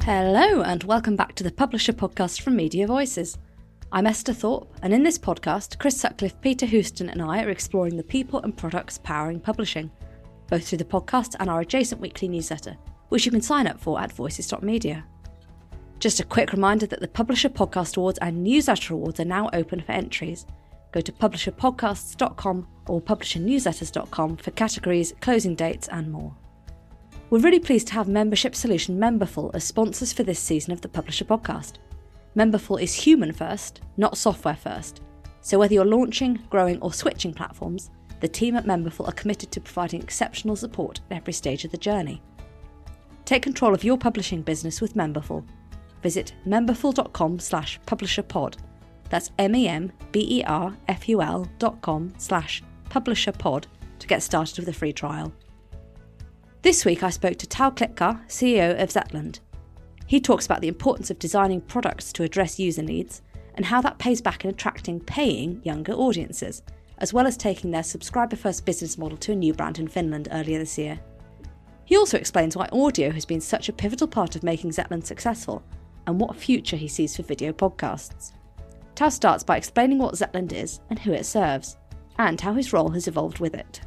Hello and welcome back to the Publisher Podcast from Media Voices. I'm Esther Thorpe, and in this podcast, Chris Sutcliffe, Peter Houston and I are exploring the people and products powering publishing, both through the podcast and our adjacent weekly newsletter, which you can sign up for at voices.media. Just a quick reminder that the Publisher Podcast Awards and Newsletter Awards are now open for entries. Go to publisherpodcasts.com or publishernewsletters.com for categories, closing dates and more. We're really pleased to have membership solution Memberful as sponsors for this season of the Publisher Podcast. Memberful is human first, not software first. So whether you're launching, growing or switching platforms, the team at Memberful are committed to providing exceptional support at every stage of the journey. Take control of your publishing business with Memberful. Visit memberful.com/publisherpod. That's memberful.com/publisherpod to get started with a free trial. This week I spoke to Tav Klitgaard, CEO of Zetland. He talks about the importance of designing products to address user needs and how that pays back in attracting paying younger audiences, as well as taking their subscriber-first business model to a new brand in Finland earlier this year. He also explains why audio has been such a pivotal part of making Zetland successful and what future he sees for video podcasts. Tav starts by explaining what Zetland is and who it serves, and how his role has evolved with it.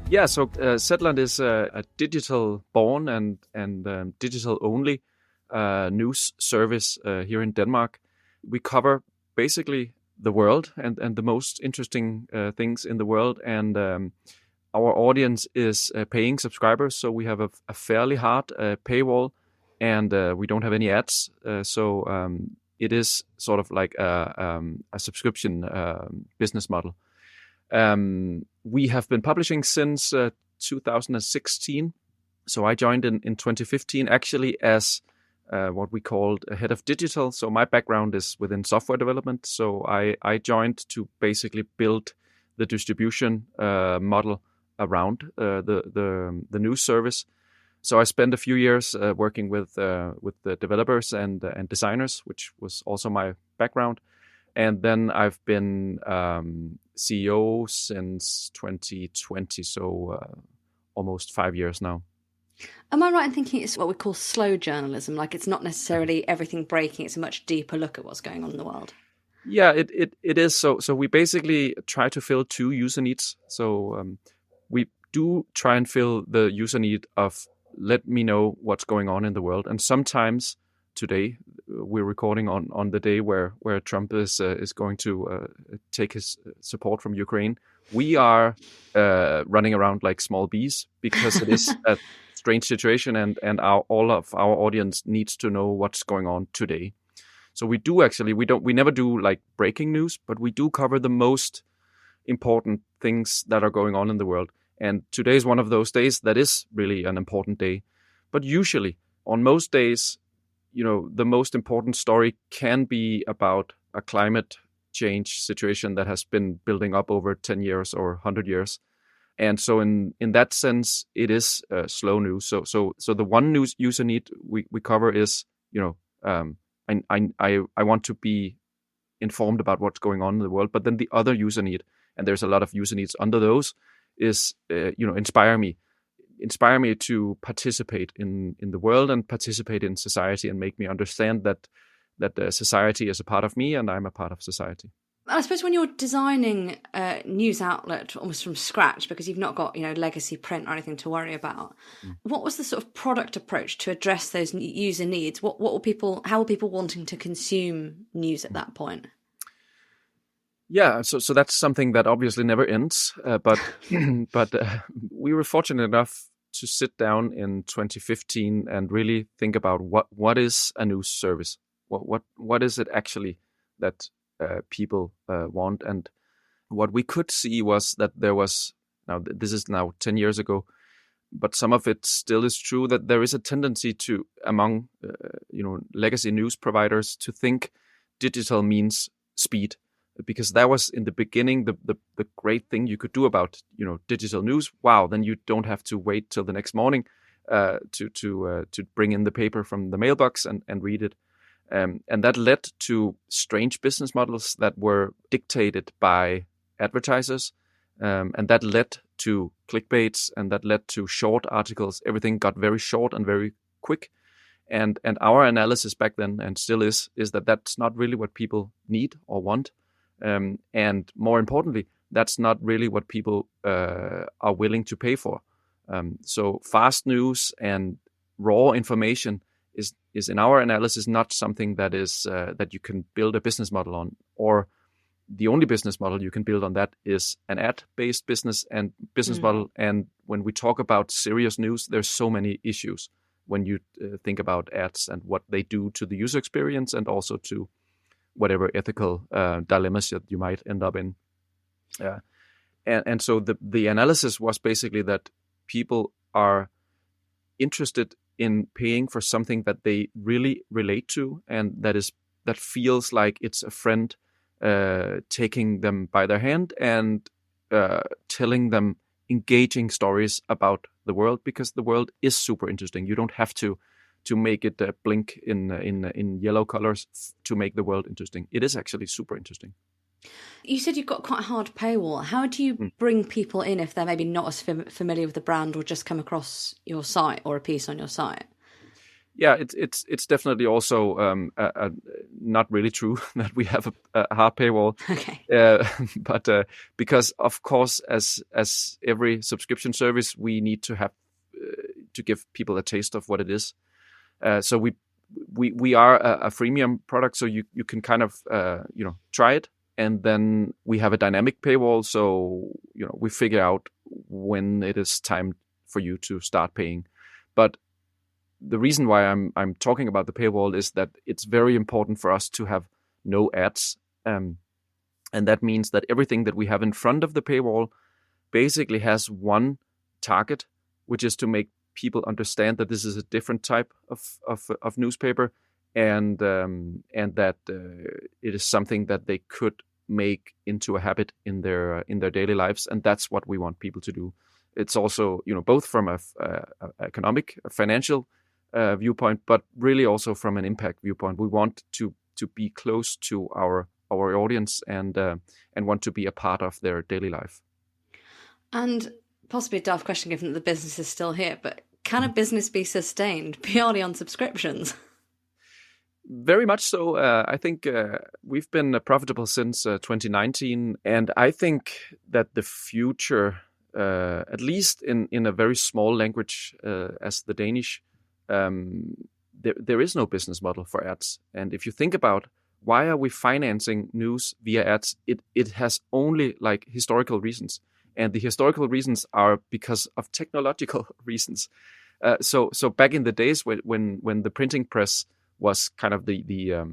Yeah, so Zetland is a digital-born and digital-only news service here in Denmark. We cover basically the world and the most interesting things in the world, and our audience is paying subscribers, so we have a fairly hard paywall, and we don't have any ads, so it is sort of like a subscription business model. We have been publishing since 2016. So I joined in 2015, actually as what we called a head of digital. So my background is within software development. So I joined to basically build the distribution model around the news service. So I spent a few years working with the developers and designers, which was also my background. And then I've been CEO since 2020, so almost 5 years now. Am I right in thinking it's what we call slow journalism? Like it's not necessarily everything breaking, it's a much deeper look at what's going on in the world. Yeah, it is. So we basically try to fill two user needs. So we do try and fill the user need of let me know what's going on in the world. And sometimes today we're recording on the day where Trump is going to take his support from Ukraine. We are running around like small bees because it is a strange situation, and all of our audience needs to know what's going on today. So we never do like breaking news, but we do cover the most important things that are going on in the world. And today is one of those days that is really an important day. But usually on most days, the most important story can be about a climate change situation that has been building up over 10 years or 100 years. And so in that sense, it is slow news. So the one news user need we cover is, I want to be informed about what's going on in the world. But then the other user need, and there's a lot of user needs under those, is, inspire me. Inspire me to participate in the world and participate in society and make me understand that society is a part of me and I'm a part of society. I suppose when you're designing a news outlet almost from scratch, because you've not got legacy print or anything to worry about, what was the sort of product approach to address those user needs? How were people wanting to consume news at that point? Yeah, so that's something that obviously never ends. But we were fortunate enough to sit down in 2015 and really think about what is a news service. What is it actually that people want? And what we could see was that there was, now this is now 10 years ago, but some of it still is true, that there is a tendency to among legacy news providers to think digital means speed. Because that was in the beginning the great thing you could do about digital news. Wow, then you don't have to wait till the next morning to bring in the paper from the mailbox and read it. And that led to strange business models that were dictated by advertisers and that led to clickbaits, and that led to short articles. Everything got very short and very quick. And our analysis back then, and still is that that's not really what people need or want. And more importantly, that's not really what people are willing to pay for. So fast news and raw information is in our analysis not something that is that you can build a business model on, or the only business model you can build on that is an ad-based business model. And when we talk about serious news, there's so many issues when you think about ads and what they do to the user experience, and also to whatever ethical dilemmas that you might end up in. And so the analysis was basically that people are interested in paying for something that they really relate to, and that feels like it's a friend taking them by their hand and telling them engaging stories about the world, because the world is super interesting. You don't have to make it blink in yellow colors to make the world interesting. It is actually super interesting. You said you've got quite a hard paywall. How do you bring people in if they're maybe not as familiar with the brand, or just come across your site or a piece on your site? Yeah, it's definitely also not really true that we have a hard paywall. Okay. But because of course, as every subscription service, we need to have to give people a taste of what it is. So we are a freemium product, so you can kind of try it, and then we have a dynamic paywall. So we figure out when it is time for you to start paying. But the reason why I'm talking about the paywall is that it's very important for us to have no ads, and that means that everything that we have in front of the paywall basically has one target, which is to make people understand that this is a different type of newspaper, and that it is something that they could make into a habit in their daily lives, and that's what we want people to do. It's also both from a economic, financial viewpoint, but really also from an impact viewpoint. We want to be close to our audience and want to be a part of their daily life. And possibly a daft question given that the business is still here, but can a business be sustained purely on subscriptions? Very much so. I think we've been profitable since 2019, and I think that the future, at least in a very small language as the Danish, there is no business model for ads. And if you think about why are we financing news via ads, it has only like historical reasons, and the historical reasons are because of technological reasons. So back in the days when the printing press was kind of the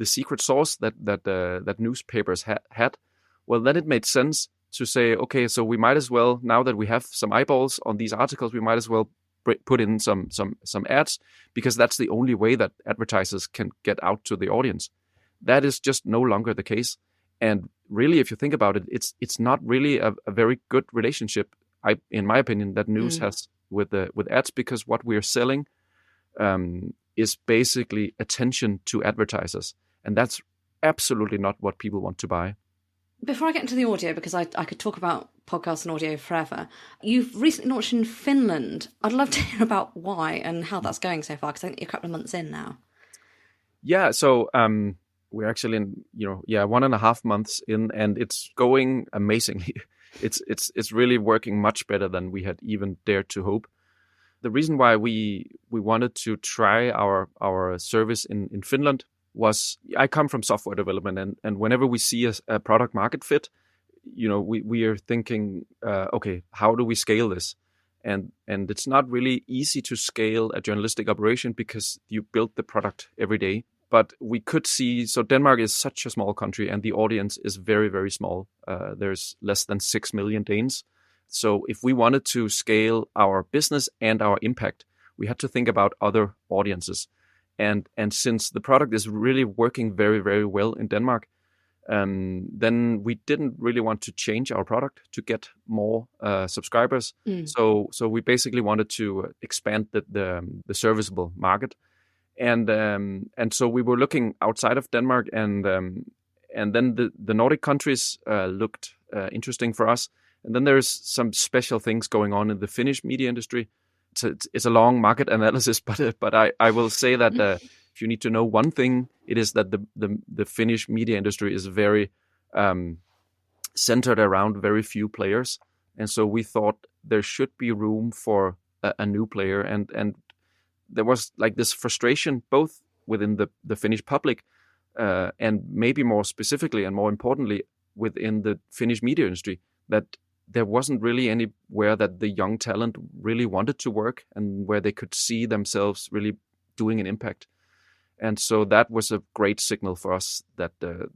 secret sauce that newspapers had, well, then it made sense to say, okay, so we might as well, now that we have some eyeballs on these articles, we might as well put in some ads, because that's the only way that advertisers can get out to the audience. That is just no longer the case. And really, if you think about it, it's not really a very good relationship, in my opinion, that news has with ads, because what we're selling is basically attention to advertisers, and that's absolutely not what people want to buy. Before I get into the audio, because I could talk about podcasts and audio forever, you've recently launched in Finland. I'd love to hear about why and how that's going so far, because I think you're a couple of months in now. Yeah, so we're actually in 1.5 months in, and it's going amazingly. It's really working much better than we had even dared to hope. The reason why we wanted to try our service in Finland was, I come from software development, and whenever we see a product market fit, we are thinking, okay, how do we scale this? And it's not really easy to scale a journalistic operation because you build the product every day. But we could see, so Denmark is such a small country, and the audience is very, very small. There's less than 6 million Danes. So if we wanted to scale our business and our impact, we had to think about other audiences. And since the product is really working very, very well in Denmark, then we didn't really want to change our product to get more subscribers. So we basically wanted to expand the serviceable market, and so we were looking outside of Denmark, and And then the Nordic countries looked interesting for us. And then there's some special things going on in the Finnish media industry. It's a long market analysis, but I will say that if you need to know one thing, it is that the Finnish media industry is very centered around very few players. And so we thought there should be room for a new player. And there was like this frustration, both within the Finnish public and maybe more specifically and more importantly within the Finnish media industry, that there wasn't really anywhere that the young talent really wanted to work and where they could see themselves really doing an impact. And so that was a great signal for us that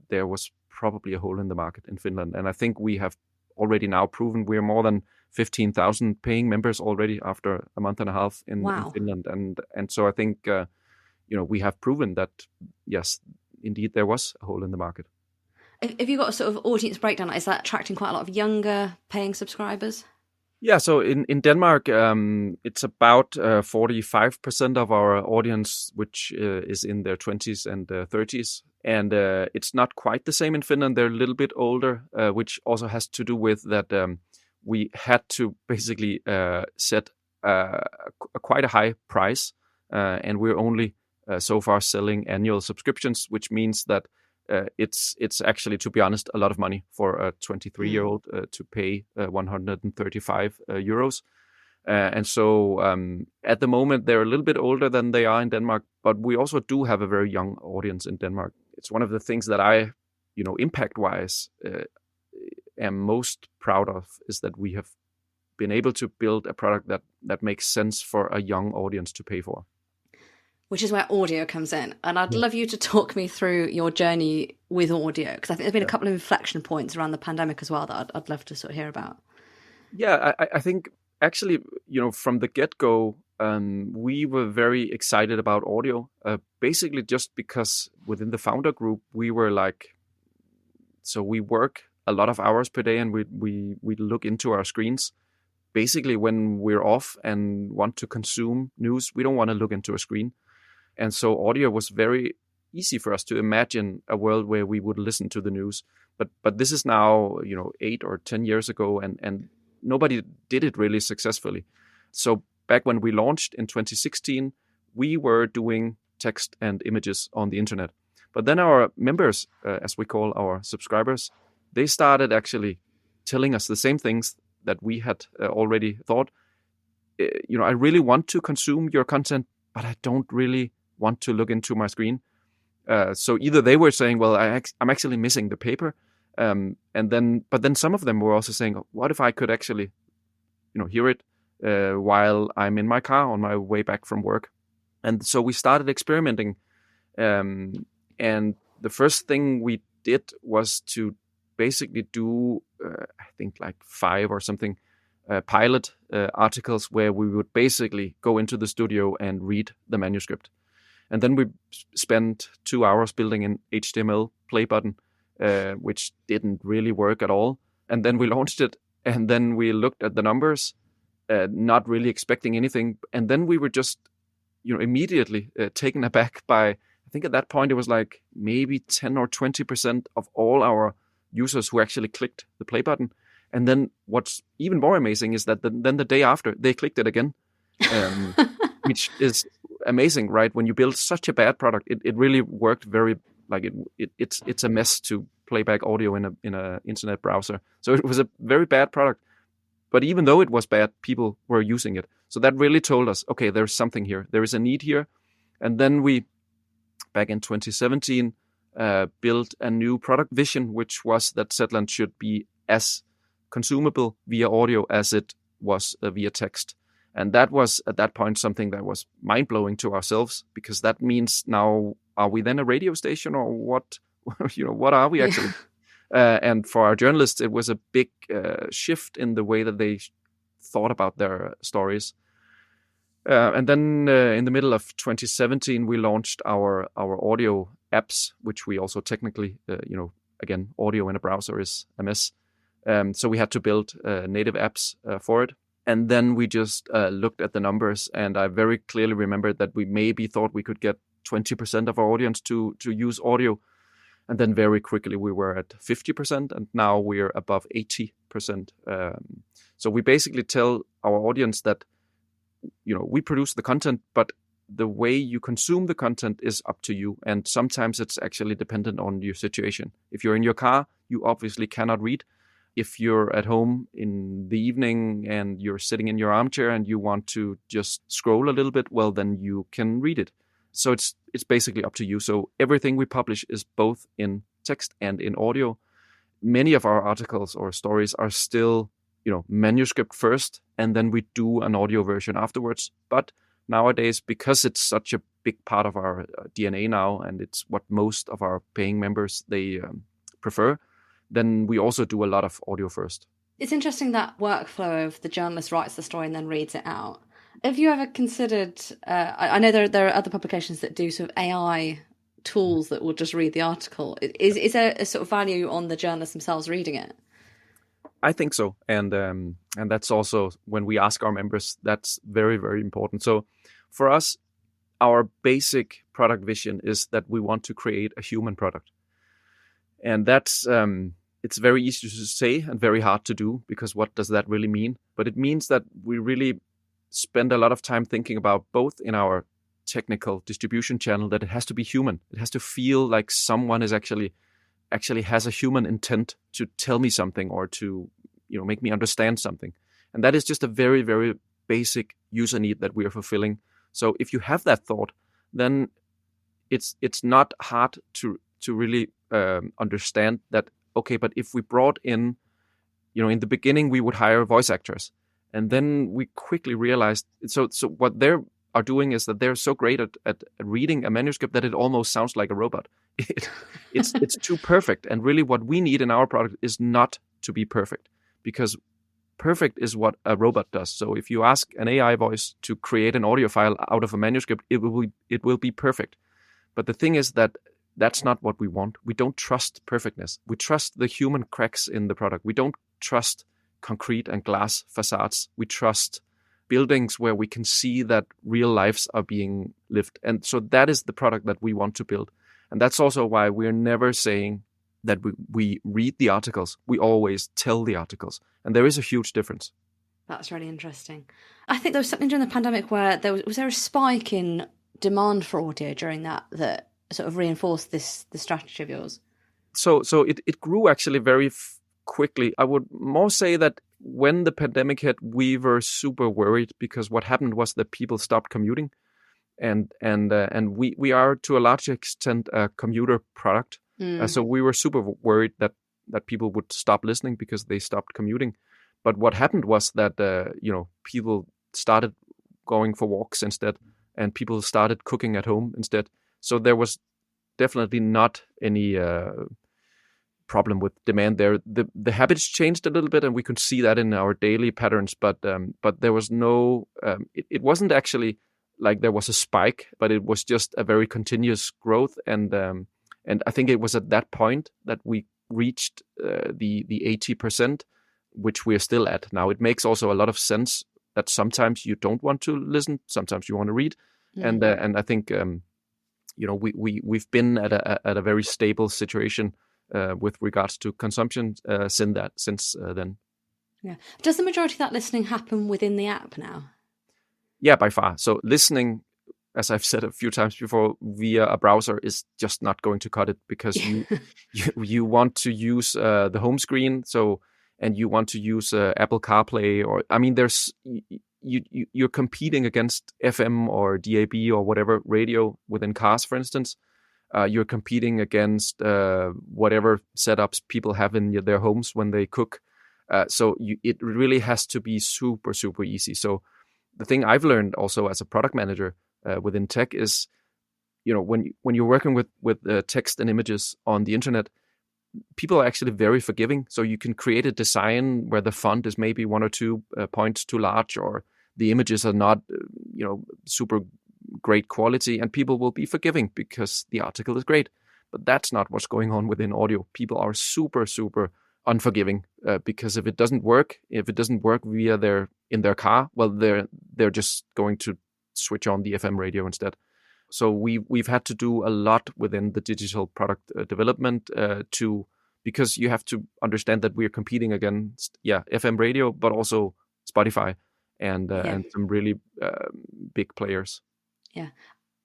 there was probably a hole in the market in Finland. And I think we have already now proven we're more than 15,000 paying members already after a month and a half in Finland. And so I think, we have proven that, yes, indeed, there was a hole in the market. If you've got a sort of audience breakdown, is that attracting quite a lot of younger paying subscribers? Yeah, so in Denmark, it's about 45% of our audience, which is in their 20s and 30s. And it's not quite the same in Finland. They're a little bit older, which also has to do with that we had to basically set quite a high price. And we're only so far selling annual subscriptions, which means that it's actually, to be honest, a lot of money for a 23-year-old to pay 135 euros. And so at the moment, they're a little bit older than they are in Denmark, but we also do have a very young audience in Denmark. It's one of the things that I, impact-wise, am most proud of, is that we have been able to build a product that makes sense for a young audience to pay for. Which is where audio comes in. And I'd love you to talk me through your journey with audio, because I think there's been a couple of inflection points around the pandemic as well that I'd love to sort of hear about. Yeah, I think actually, from the get-go, we were very excited about audio, basically just because within the founder group, we were so we work a lot of hours per day and we look into our screens. Basically, when we're off and want to consume news, we don't want to look into a screen. And so audio was very easy for us to imagine a world where we would listen to the news. But this is now, 8 or 10 years ago, and nobody did it really successfully. So back when we launched in 2016, we were doing text and images on the internet. But then our members, as we call our subscribers, they started actually telling us the same things that we had already thought. I really want to consume your content, but I don't really want to look into my screen. So either they were saying, well, I'm actually missing the paper. But then some of them were also saying, what if I could actually, hear it while I'm in my car on my way back from work? And so we started experimenting. And the first thing we did was to basically do, I think 5 or something, pilot articles where we would basically go into the studio and read the manuscript. And then we spent 2 hours building an HTML play button, which didn't really work at all. And then we launched it, and then we looked at the numbers, not really expecting anything. And then we were just, immediately taken aback by, I think at that point it was maybe 10 or 20% of all our users who actually clicked the play button. And then what's even more amazing is that then the day after, they clicked it again, which is amazing, right? When you build such a bad product, it really worked very it's a mess to play back audio in a internet browser. So it was a very bad product. But even though it was bad, people were using it. So that really told us, okay, there's something here. There is a need here. And then we, back in 2017, built a new product vision, which was that Zetland should be as consumable via audio as it was via text. And that was, at that point, something that was mind-blowing to ourselves, because that means now, are we then a radio station, or what? What are we actually? And for our journalists, it was a big shift in the way that they thought about their stories. And then in the middle of 2017, we launched our audio apps, which we also technically, again, audio in a browser is a mess. So we had to build native apps for it. And then we just looked at the numbers, and I very clearly remembered that we maybe thought we could get 20% of our audience to use audio. And then very quickly we were at 50%, and now we're above 80%. So we basically tell our audience that, we produce the content, but the way you consume the content is up to you. And sometimes it's actually dependent on your situation. If you're in your car, you obviously cannot read. If you're at home in the evening and you're sitting in your armchair and you want to just scroll a little bit, well, then you can read it. So it's basically up to you. So everything we publish is both in text and in audio. Many of our articles or stories are still, manuscript first, and then we do an audio version afterwards. But nowadays, because it's such a big part of our DNA now, and it's what most of our paying members, they prefer, then we also do a lot of audio first. It's interesting that workflow of the journalist writes the story and then reads it out. Have you ever considered, I know there are other publications that do sort of AI tools that will just read the article. Is there a sort of value on the journalists themselves reading it? I think so. And that's also, when we ask our members, that's very, very important. So for us, our basic product vision is that we want to create a human product. And that's, it's very easy to say and very hard to do, because what does that really mean? But it means that we really spend a lot of time thinking about, both in our technical distribution channel, that it has to be human. It has to feel like someone is actually has a human intent to tell me something or to, make me understand something. And that is just a very, very basic user need that we are fulfilling. So if you have that thought, then it's not hard to really understand that, okay, but if we brought in, in the beginning, we would hire voice actors. And then we quickly realized, so what they are doing is that they're so great at reading a manuscript that it almost sounds like a robot. It's too perfect. And really what we need in our product is not to be perfect, because perfect is what a robot does. So if you ask an AI voice to create an audio file out of a manuscript, it will be perfect. But the thing is that that's not what we want. We don't trust perfectness. We trust the human cracks in the product. We don't trust concrete and glass facades. We trust buildings where we can see that real lives are being lived. And so that is the product that we want to build. And that's also why we're never saying that we read the articles. We always tell the articles. And there is a huge difference. That's really interesting. I think there was something during the pandemic where was there a spike in demand for audio during that sort of reinforced the strategy of yours? So it grew actually very quickly. I would more say that when the pandemic hit, we were super worried, because what happened was that people stopped commuting, and we are to a large extent a commuter product. So we were super worried that people would stop listening because they stopped commuting. But what happened was that people started going for walks instead, and people started cooking at home instead. So there was definitely not any problem with demand there. The habits changed a little bit, and we could see that in our daily patterns. But there was no. It wasn't actually like there was a spike, but it was just a very continuous growth. And I think it was at that point that we reached the 80%, which we are still at now. It makes also a lot of sense that sometimes you don't want to listen, sometimes you want to read, and I think we've been at a very stable situation with regards to consumption since then. Yeah. Does the majority of that listening happen within the app now? Yeah, by far. So listening, as I've said a few times before, via a browser is just not going to cut it, because you want to use the home screen. And you want to use Apple CarPlay, or there's you're competing against FM or DAB or whatever radio within cars, for instance. You're competing against whatever setups people have in their homes when they cook. So it really has to be super, super easy. So the thing I've learned also as a product manager within tech is, when you're working with text and images on the internet, people are actually very forgiving. So you can create a design where the font is maybe 1 or 2 points too large, or the images are not, super great quality, and people will be forgiving because the article is great. But that's not what's going on within audio. People are super, super unforgiving because if it doesn't work in their car, well, they're just going to switch on the FM radio instead. So we've had to do a lot within the digital product development because you have to understand that we're competing against FM radio, but also Spotify and some really big players. Yeah,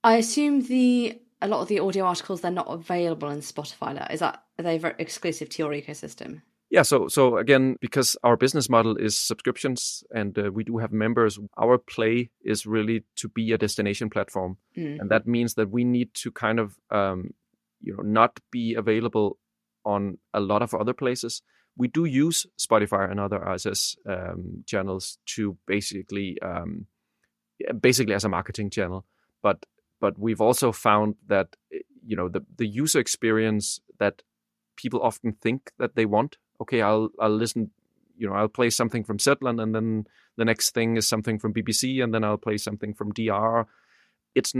I assume a lot of the audio articles, they're not available in Spotify. Are they very exclusive to your ecosystem? Yeah, so again, because our business model is subscriptions and we do have members, our play is really to be a destination platform. And that means that we need to kind of, not be available on a lot of other places. We do use Spotify and other RSS channels to basically as a marketing channel. But we've also found that, the user experience that people often think that they want. Okay, I'll listen, I'll play something from Zetland, and then the next thing is something from BBC, and then I'll play something from DR. It's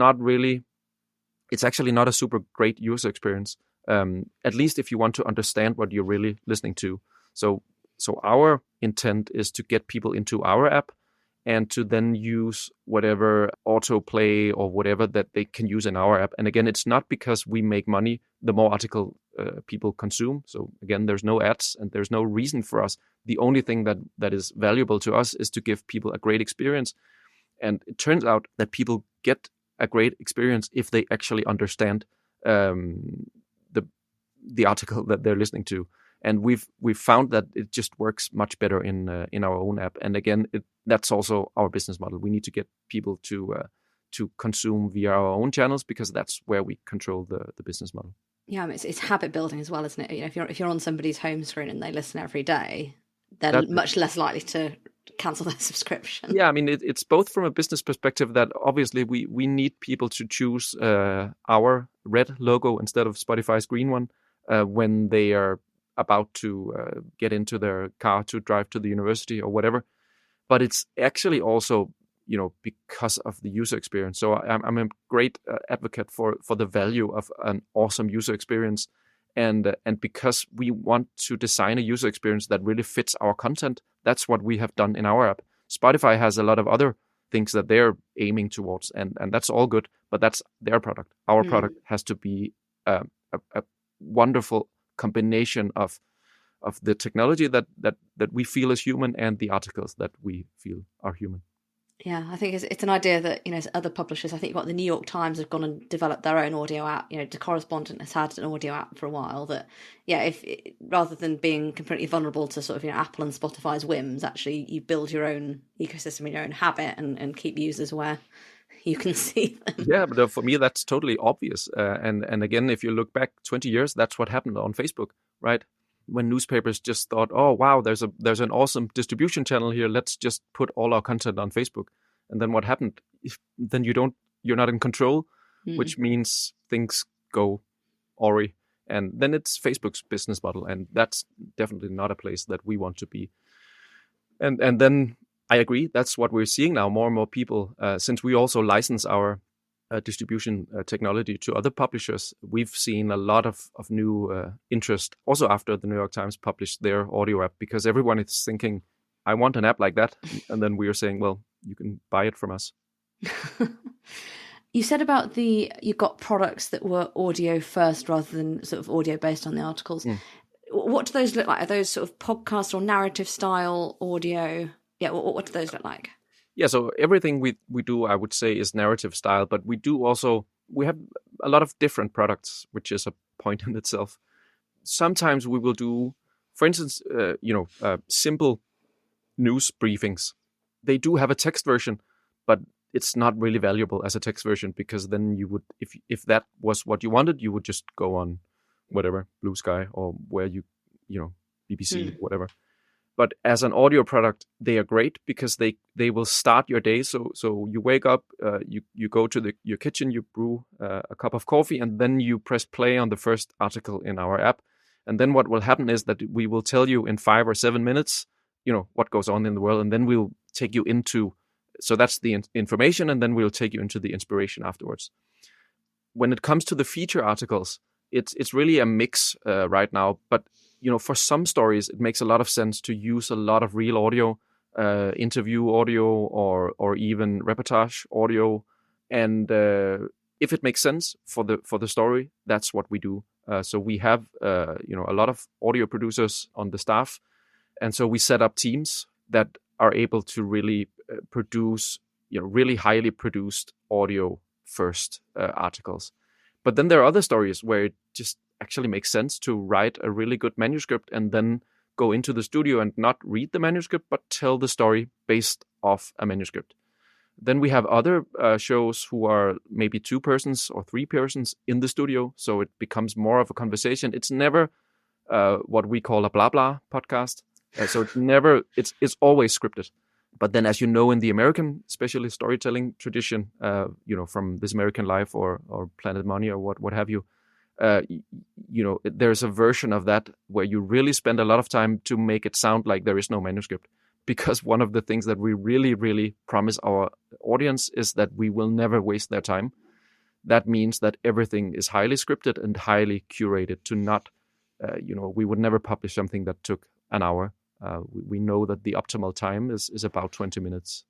actually not a super great user experience, at least if you want to understand what you're really listening to. So our intent is to get people into our app and to then use whatever autoplay or whatever that they can use in our app. And again, it's not because we make money the more article people consume. So again, there's no ads and there's no reason for us. The only thing that is valuable to us is to give people a great experience. And it turns out that people get a great experience if they actually understand the article that they're listening to. And we've found that it just works much better in our own app. And again, that's also our business model. We need to get people to consume via our own channels because that's where we control the business model. Yeah, it's habit building as well, isn't it? If you're on somebody's home screen and they listen every day, they're much less likely to cancel their subscription. Yeah, I mean, it's both from a business perspective that obviously we need people to choose our red logo instead of Spotify's green one when they are about to get into their car to drive to the university or whatever. But it's actually also, because of the user experience. So I'm a great advocate for the value of an awesome user experience. And because we want to design a user experience that really fits our content, that's what we have done in our app. Spotify has a lot of other things that they're aiming towards, and that's all good, but that's their product. Our product has to be a wonderful combination of the technology that we feel is human and the articles that we feel are human. Yeah, I think it's an idea that, other publishers, I think you've got the New York Times have gone and developed their own audio app. The Correspondent has had an audio app for a while that, if rather than being completely vulnerable to sort of, Apple and Spotify's whims, actually you build your own ecosystem in your own habit and keep users where you can see them. Yeah, but for me, that's totally obvious. And again, if you look back 20 years, that's what happened on Facebook, right? When newspapers just thought, oh, wow, there's an awesome distribution channel here. Let's just put all our content on Facebook. And then what happened? Then you're not in control, which means things go awry. And then it's Facebook's business model. And that's definitely not a place that we want to be. And then I agree. That's what we're seeing now. More and more people, since we also license our distribution technology to other publishers, we've seen a lot of new interest also after the New York Times published their audio app, because everyone is thinking, I want an app like that. And then we are saying, well, you can buy it from us. You said about you got products that were audio first rather than sort of audio based on the articles. What do those look like? Are those sort of podcast or narrative style audio? Yeah, what do those look like? Yeah, so everything we do, I would say, is narrative style, but we have a lot of different products, which is a point in itself. Sometimes we will do, for instance, simple news briefings. They do have a text version, but it's not really valuable as a text version, because then you would, if that was what you wanted, you would just go on whatever, Blue Sky or where BBC, whatever. But as an audio product, they are great because they will start your day. So you wake up, you go to your kitchen, you brew a cup of coffee, and then you press play on the first article in our app. And then what will happen is that we will tell you in 5 or 7 minutes, what goes on in the world, and then we'll take you into. So that's the information, and then we'll take you into the inspiration afterwards. When it comes to the feature articles, it's really a mix right now, but. For some stories, it makes a lot of sense to use a lot of real audio, interview audio, or even reportage audio. And if it makes sense for the story, that's what we do. So we have a lot of audio producers on the staff, and so we set up teams that are able to really produce really highly produced audio first articles. But then there are other stories where it just actually makes sense to write a really good manuscript and then go into the studio and not read the manuscript, but tell the story based off a manuscript. Then we have other shows who are maybe 2 persons or 3 persons in the studio, so it becomes more of a conversation. It's never what we call a blah blah podcast. So it's always scripted. But then, as you know, in the American, especially storytelling tradition, from This American Life or Planet Money or what have you, there's a version of that where you really spend a lot of time to make it sound like there is no manuscript. Because one of the things that we really, really promise our audience is that we will never waste their time. That means that everything is highly scripted and highly curated to not, we would never publish something that took an hour. We know that the optimal time is about 20 minutes.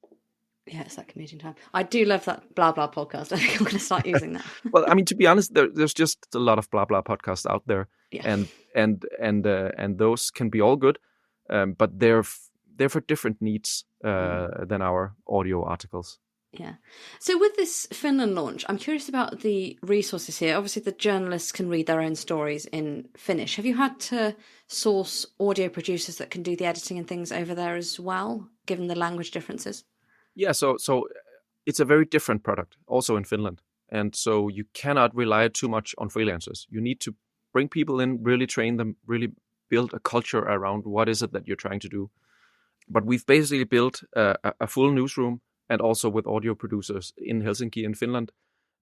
Yeah, it's that commuting time. I do love that blah blah podcast. I think I'm going to start using that. Well, I mean, to be honest, there's just a lot of blah blah podcasts out there, yeah. and those can be all good, but they're for different needs than our audio articles. Yeah. So with this Finland launch, I'm curious about the resources here. Obviously, the journalists can read their own stories in Finnish. Have you had to source audio producers that can do the editing and things over there as well, given the language differences? Yeah, so it's a very different product also in Finland. And so you cannot rely too much on freelancers. You need to bring people in, really train them, really build a culture around what is it that you're trying to do. But we've basically built a full newsroom and also with audio producers in Helsinki in Finland.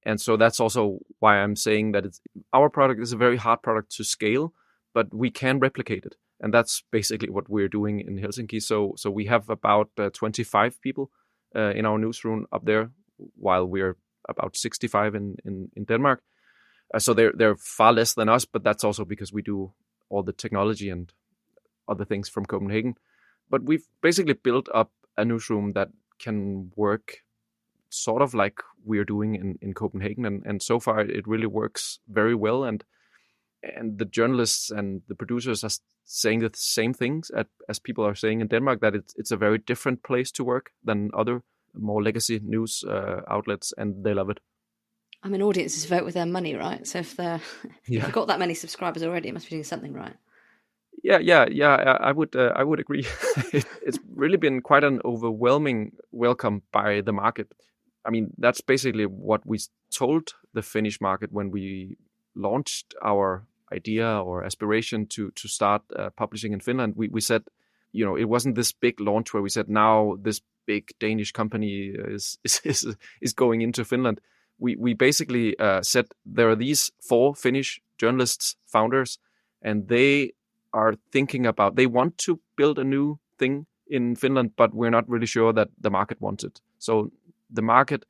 And so that's also why I'm saying that our product is a very hard product to scale, but we can replicate it. And that's basically what we're doing in Helsinki. So we have about 25 people in our newsroom up there, while we're about 65 in Denmark. So they're far less than us, but that's also because we do all the technology and other things from Copenhagen. But we've basically built up a newsroom that can work sort of like we're doing in Copenhagen. And so far, it really works very well. And the journalists and the producers are saying the same things as people are saying in Denmark, that it's a very different place to work than other more legacy news outlets, and they love it. I mean, audiences vote with their money, right? So if you've got that many subscribers already, it must be doing something right. Yeah. I would agree. It's really been quite an overwhelming welcome by the market. I mean, that's basically what we told the Finnish market when we launched our idea or aspiration to start publishing in Finland. We said, it wasn't this big launch where we said now this big Danish company is going into Finland. We basically said there are these 4 Finnish journalists, founders, and they are thinking about, they want to build a new thing in Finland, but we're not really sure that the market wants it. So the market,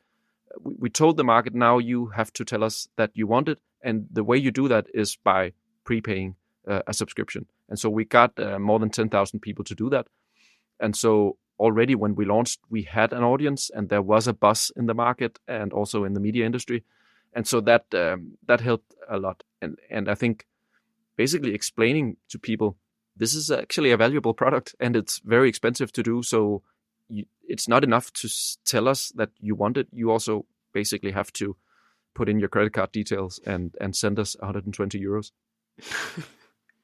we told the market, now you have to tell us that you want it. And the way you do that is by prepaying a subscription. And so we got more than 10,000 people to do that. And so already when we launched, we had an audience and there was a buzz in the market and also in the media industry. And so that helped a lot. And I think basically explaining to people, this is actually a valuable product and it's very expensive to do. So it's not enough to tell us that you want it. You also basically have to put in your credit card details and send us 120 euros.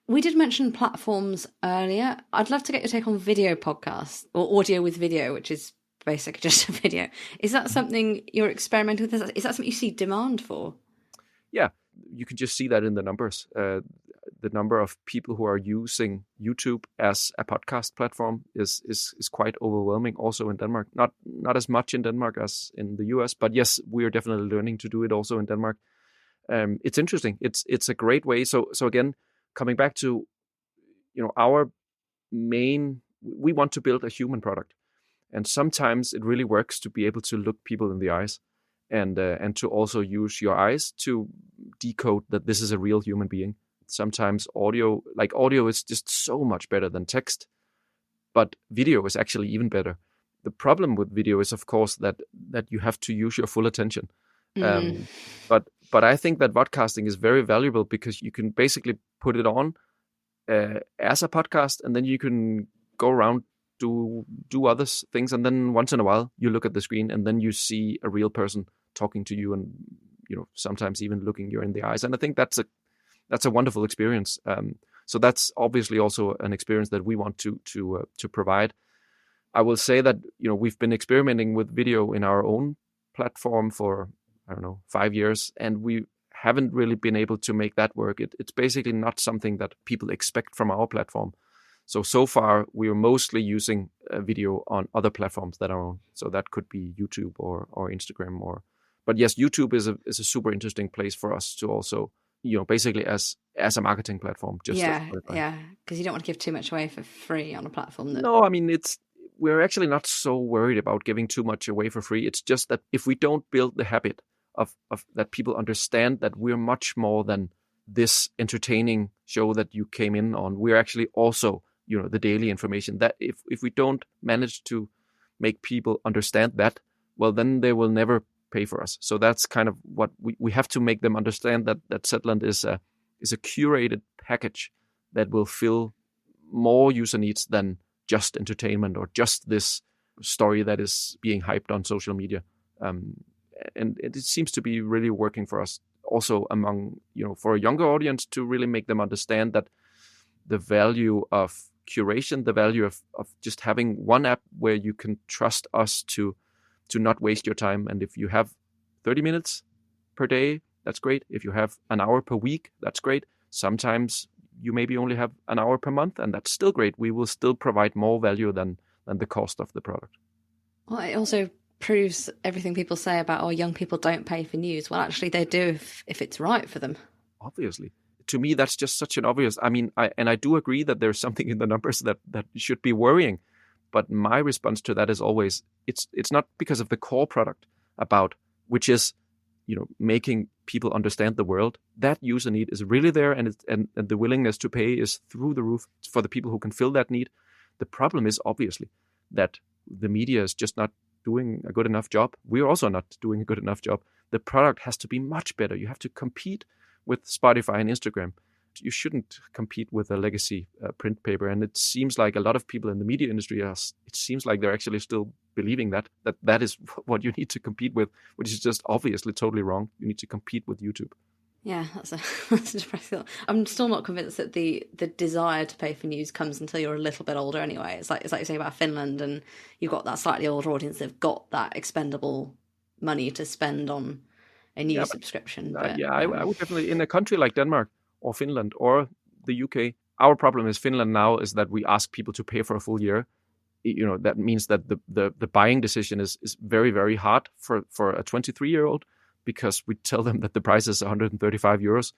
We did mention platforms earlier. I'd love to get your take on video podcasts or audio with video, which is basically just a video. Is that something you're experimenting with? Is that something you see demand for? Yeah, you can just see that in the numbers. The number of people who are using YouTube as a podcast platform is quite overwhelming also in Denmark. Not as much in Denmark as in the US, but yes, we are definitely learning to do it also in Denmark. It's interesting. It's a great way. So again, coming back to our we want to build a human product, and sometimes it really works to be able to look people in the eyes, and to also use your eyes to decode that this is a real human being. Sometimes audio is just so much better than text, but video is actually even better. The problem with video is, of course, that you have to use your full attention. Um, but I think that vodcasting is very valuable because you can basically put it on as a podcast, and then you can go around do other things, and then once in a while you look at the screen, and then you see a real person talking to you, and sometimes even looking you in the eyes. And I think that's a wonderful experience. So that's obviously also an experience that we want to provide. I will say that we've been experimenting with video in our own platform for 5 years, and we haven't really been able to make that work. It's basically not something that people expect from our platform. So far we are mostly using video on other platforms that are on. So that could be YouTube or Instagram but yes, YouTube is a super interesting place for us to also, basically as a marketing platform. Because you don't want to give too much away for free on a platform. No, I mean, we're actually not so worried about giving too much away for free. It's just that if we don't build the habit of that people understand that we're much more than this entertaining show that you came in on, we're actually also, the daily information. That if we don't manage to make people understand that, well, then they will never pay for us. So that's kind of what we have to make them understand, that Zetland is a curated package that will fill more user needs than just entertainment or just this story that is being hyped on social media. And it seems to be really working for us also among, for a younger audience, to really make them understand that the value of curation, the value of just having one app where you can trust us to not waste your time. And if you have 30 minutes per day, that's great. If you have an hour per week, that's great. Sometimes you maybe only have an hour per month, and that's still great. We will still provide more value than the cost of the product. Well, it also proves everything people say about, young people don't pay for news. Well, actually they do if it's right for them. Obviously. To me, that's just such an obvious. I mean, I do agree that there's something in the numbers that should be worrying. But my response to that is always, it's not because of the core product which is, making people understand the world. That user need is really there, and the willingness to pay is through the roof for the people who can fill that need. The problem is obviously that the media is just not doing a good enough job. We're also not doing a good enough job. The product has to be much better. You have to compete with Spotify and Instagram. You shouldn't compete with a legacy print paper. And it seems like a lot of people in the media industry it seems like they're actually still believing that is what you need to compete with, which is just obviously totally wrong. You need to compete with YouTube. Yeah, that's a depressing thought. I'm still not convinced that the desire to pay for news comes until you're a little bit older anyway. It's like you say about Finland, and you've got that slightly older audience that've got that expendable money to spend on a news subscription. I would definitely, in a country like Denmark or Finland or the UK, our problem is Finland now is that we ask people to pay for a full year. That means that the buying decision is very, very hard for a 23-year-old, because we tell them that the price is 135 euros.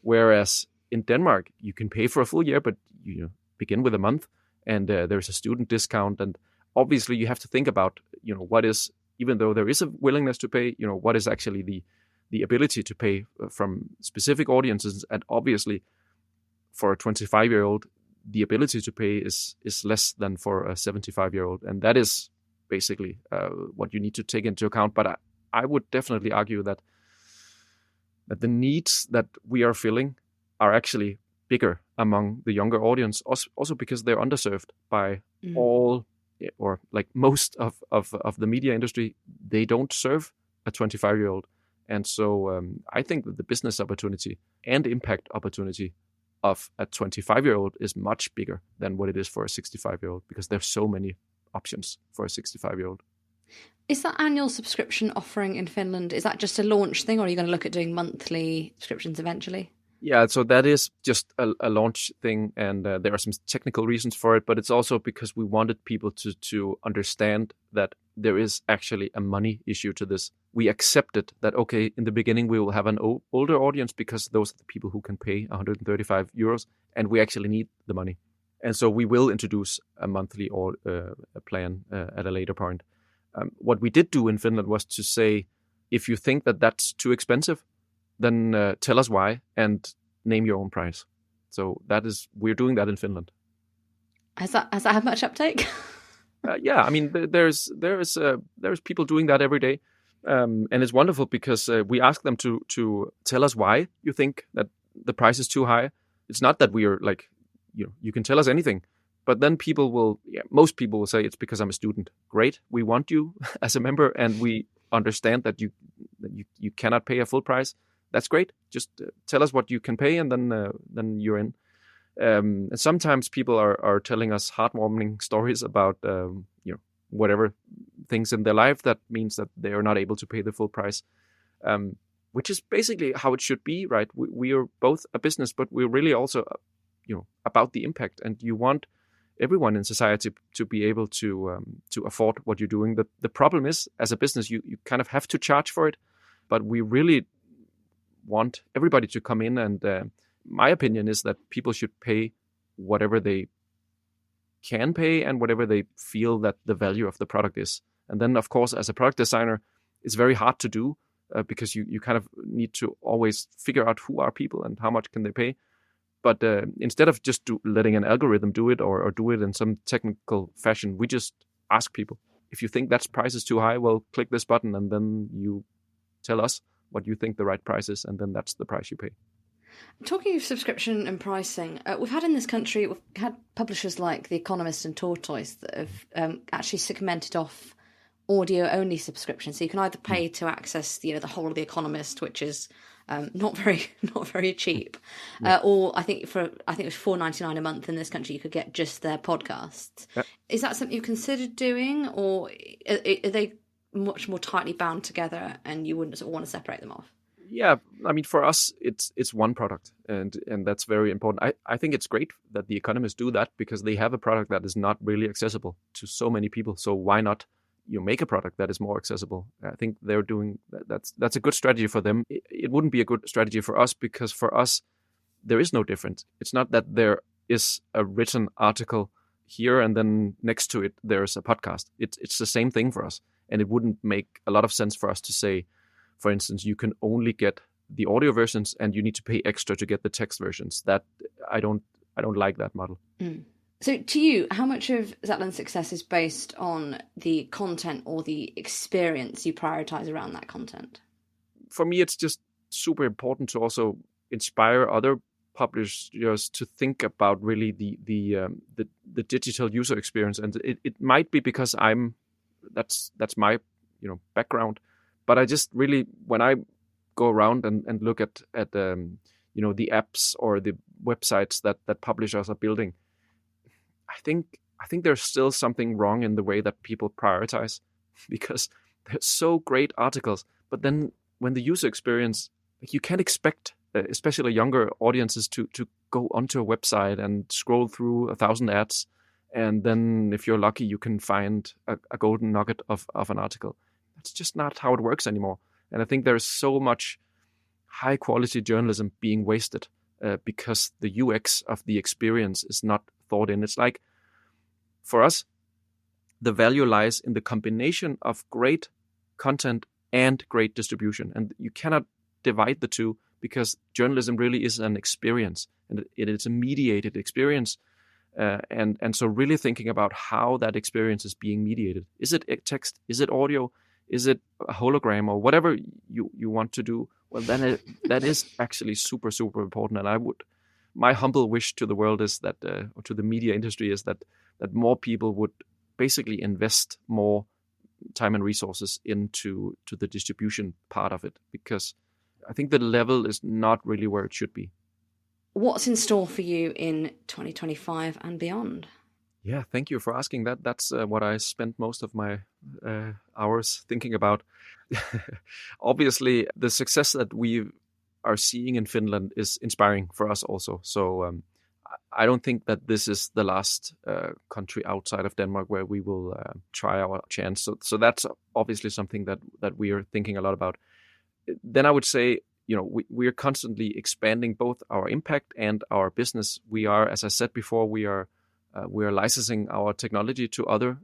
Whereas in Denmark, you can pay for a full year, but you begin with a month, and there's a student discount. And obviously you have to think about, what is, even though there is a willingness to pay, what is actually the ability to pay from specific audiences. And obviously for a 25-year-old, the ability to pay is less than for a 75-year-old. And that is basically what you need to take into account. But I would definitely argue that the needs that we are filling are actually bigger among the younger audience, also because they're underserved by all, or like most of the media industry. They don't serve a 25-year-old. And so I think that the business opportunity and impact opportunity of a 25-year-old is much bigger than what it is for a 65-year-old, because there's so many options for a 65-year-old. Is that annual subscription offering in Finland, is that just a launch thing, or are you going to look at doing monthly subscriptions eventually? Yeah, so that is just a launch thing, and there are some technical reasons for it, but it's also because we wanted people to understand that there is actually a money issue to this. We accepted that, okay, in the beginning we will have an older audience because those are the people who can pay 135 euros, and we actually need the money. And so we will introduce a monthly or a plan at a later point. What we did do in Finland was to say, if you think that that's too expensive, then tell us why and name your own price. So we're doing that in Finland. Has that had much uptake? Yeah, I mean, there's people doing that every day. And it's wonderful because we ask them to tell us why you think that the price is too high. It's not that we are like, you can tell us anything, but then most people will say it's because I'm a student. Great, we want you as a member, and we understand that you cannot pay a full price. That's great. Just tell us what you can pay, and then you're in. And sometimes people are telling us heartwarming stories about whatever things in their life that means that they are not able to pay the full price, which is basically how it should be, right? We are both a business, but we're really also about the impact, and you want everyone in society to be able to afford what you're doing. The problem is, as a business, you kind of have to charge for it, but we really want everybody to come in, and my opinion is that people should pay whatever they can pay and whatever they feel that the value of the product is. And then, of course, as a product designer, it's very hard to do because you kind of need to always figure out who are people and how much can they pay. But instead of just letting an algorithm do it or do it in some technical fashion, we just ask people, if you think that price is too high, well, click this button and then you tell us what you think the right price is, and then that's the price you pay. Talking of subscription and pricing, we've had publishers like The Economist and Tortoise that have actually segmented off audio-only subscriptions. So you can either pay to access the whole of The Economist, which is not very cheap, or I think it was $4.99 a month in this country. You could get just their podcasts. Yep. Is that something you considered doing, or are they much more tightly bound together, and you wouldn't sort of want to separate them off? Yeah, I mean, for us, it's one product, and that's very important. I think it's great that The Economist do that because they have a product that is not really accessible to so many people. So why not make a product that is more accessible? I think they're doing that's a good strategy for them. It wouldn't be a good strategy for us because for us, there is no difference. It's not that there is a written article here and then next to it there's a podcast. It's the same thing for us, and it wouldn't make a lot of sense for us to say, for instance, you can only get the audio versions and you need to pay extra to get the text versions. That I don't like that model. Mm. So to you, how much of Zetland's success is based on the content or the experience you prioritize around that content? For me, it's just super important to also inspire other publishers to think about really the digital user experience. And it might be because that's my background. But I just really, when I go around and look at the apps or the websites that publishers are building, I think there's still something wrong in the way that people prioritize, because they're so great articles. But then when the user experience, you can't expect, especially younger audiences, to go onto a website and scroll through 1,000 ads, and then if you're lucky, you can find a golden nugget of an article. It's just not how it works anymore. And I think there's so much high quality journalism being wasted because the UX of the experience is not thought in. It's like, for us, the value lies in the combination of great content and great distribution. And you cannot divide the two, because journalism really is an experience, and it is a mediated experience. And so really thinking about how that experience is being mediated. Is it text? Is it audio? Is it a hologram, or whatever you want to do? Well, then that is actually super, super important. And my humble wish to the world is that, or to the media industry, is that more people would basically invest more time and resources into the distribution part of it, because I think the level is not really where it should be. What's in store for you in 2025 and beyond? Yeah, thank you for asking that. That's what I spent most of my hours thinking about. Obviously, the success that we are seeing in Finland is inspiring for us also. So I don't think that this is the last country outside of Denmark where we will try our chance. So that's obviously something that we are thinking a lot about. Then I would say, we are constantly expanding both our impact and our business. We are, as I said before, we are licensing our technology to other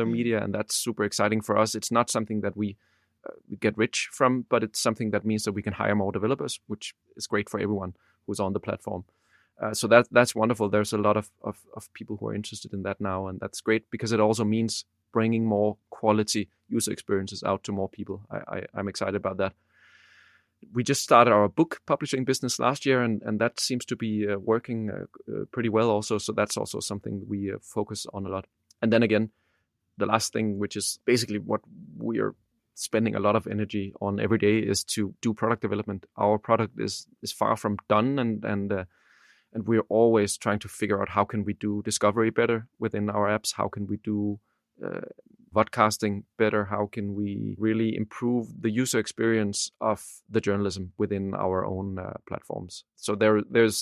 media, and that's super exciting for us. It's not something that we get rich from, but it's something that means that we can hire more developers, which is great for everyone who's on the platform. So that's wonderful. There's a lot of people who are interested in that now, and that's great because it also means bringing more quality user experiences out to more people. I'm excited about that. We just started our book publishing business last year, and that seems to be working pretty well also. So that's also something we focus on a lot. And then again, the last thing, which is basically what we are spending a lot of energy on every day, is to do product development. Our product is far from done, and we're always trying to figure out how can we do discovery better within our apps, how can we do podcasting better, how can we really improve the user experience of the journalism within our own platforms. So there's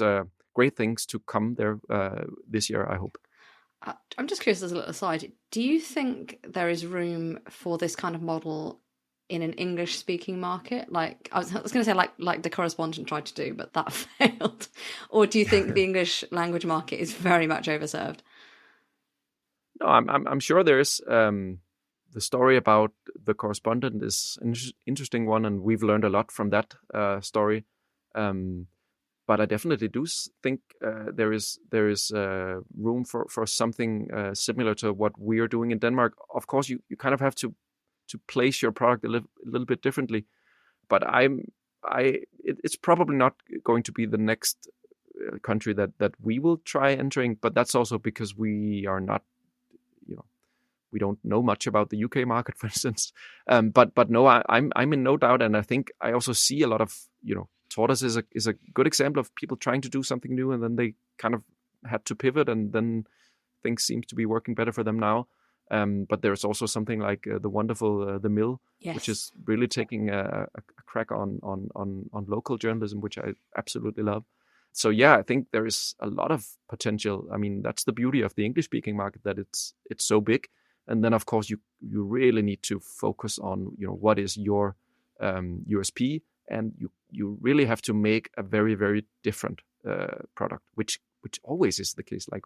great things to come there this year, I hope. I'm just curious, as a little aside, do you think there is room for this kind of model in an English-speaking market? Like I was going to say, like the correspondent tried to do, but that failed. Or do you think the English language market is very much overserved? No, I'm sure there is. The story about the correspondent is an interesting one, and we've learned a lot from that story. But I definitely do think there is room for something similar to what we are doing in Denmark. Of course, you kind of have to place your product a little bit differently. But it's probably not going to be the next country that we will try entering. But that's also because we are not, we don't know much about the UK market, for instance. But no, I'm in no doubt, and I think I also see a lot of Tortoise is a good example of people trying to do something new, and then they kind of had to pivot, and then things seem to be working better for them now. But there's also something like the wonderful The Mill, yes, which is really taking a crack on local journalism, which I absolutely love. So yeah, I think there is a lot of potential. I mean, that's the beauty of the English-speaking market, that it's so big. And then of course you really need to focus on what is your USP, and you really have to make a very, very different product, which always is the case. Like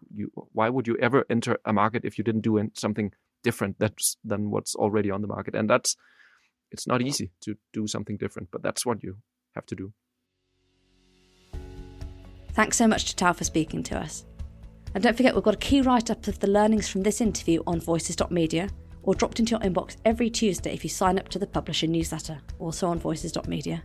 why would you ever enter a market if you didn't do something different than what's already on the market? And it's not easy to do something different, but that's what you have to do. Thanks so much to Tav for speaking to us. And don't forget, we've got a key write-up of the learnings from this interview on voices.media, or dropped into your inbox every Tuesday if you sign up to the publisher newsletter, also on voices.media.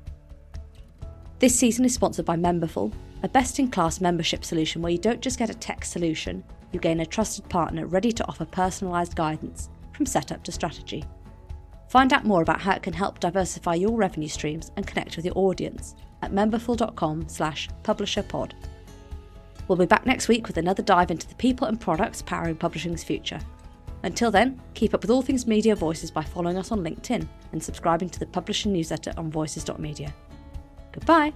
This season is sponsored by Memberful, a best-in-class membership solution where you don't just get a tech solution, you gain a trusted partner ready to offer personalised guidance from setup to strategy. Find out more about how it can help diversify your revenue streams and connect with your audience at memberful.com/publisherpod. We'll be back next week with another dive into the people and products powering publishing's future. Until then, keep up with all things Media Voices by following us on LinkedIn and subscribing to the publisher newsletter on voices.media. Goodbye.